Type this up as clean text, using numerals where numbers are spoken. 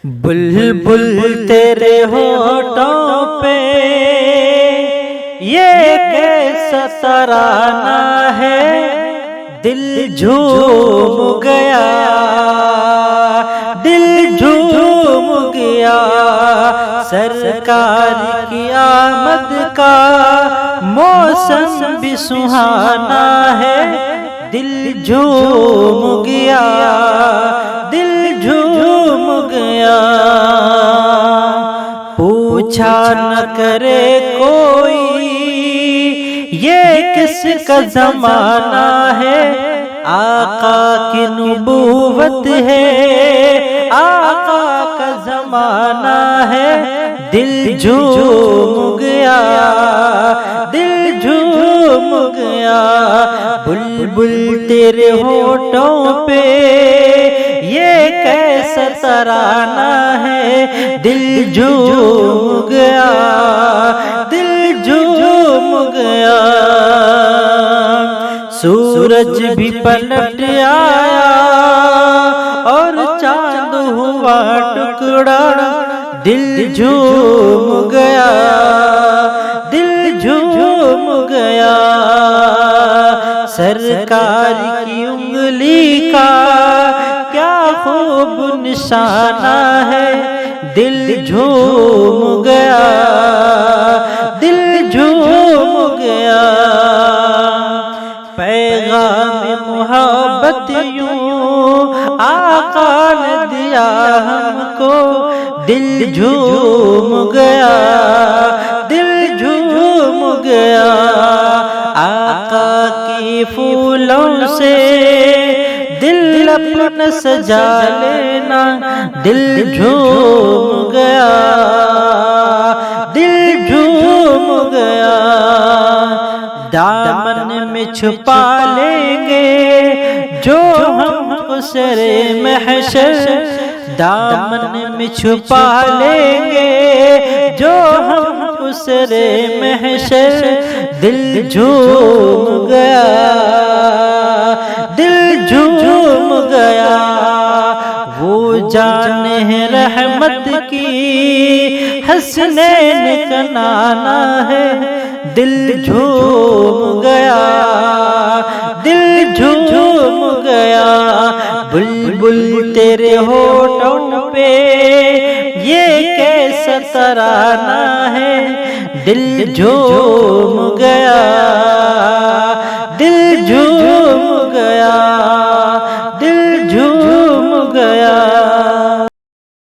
बुलबुल तेरे होठों पे ये कैसा तराना है, दिल झूम गया, दिल झूम गया। सरकार की आमद का मौसम भी सुहाना है, दिल झूम गया, दिल झूम गया। पूछा न करे कोई ये किसका जमाना है, आका की नबूवत है, आका का जमाना है, दिल झूम गया, दिल झूम गया। बुलबुल तेरे होठों पे ये कैसा तराना है, दिल झूम गया, दिल झूम गया। सूरज भी पलट आया और चांद हुआ टुकड़ा, दिल झूम गया, दिल झूम गया। सरकार की उंगली का क्या खूब निशाना है, दिल झूम गया, दिल झूम गया। पैगाम मोहब्बत यूं आका ने दिया हमको, दिल झूम गया, दिल झूम गया। आका के फूलों से दिल अपना सजा लेना, दिल झूम गया, दिल झूम गया। दामन में छुपा लेंगे जो हमको सरे महशर, दामन में छुपा लेंगे जो हमको सरे महशर, दिल झूम गया, दिल झूम गया। वो जाने है रहमत की हसनैन का नाना है, दिल झूम गया, दिल झूम गया। बुलबुल तेरे होठों पे ये कैसा तराना है, दिल झूम गया।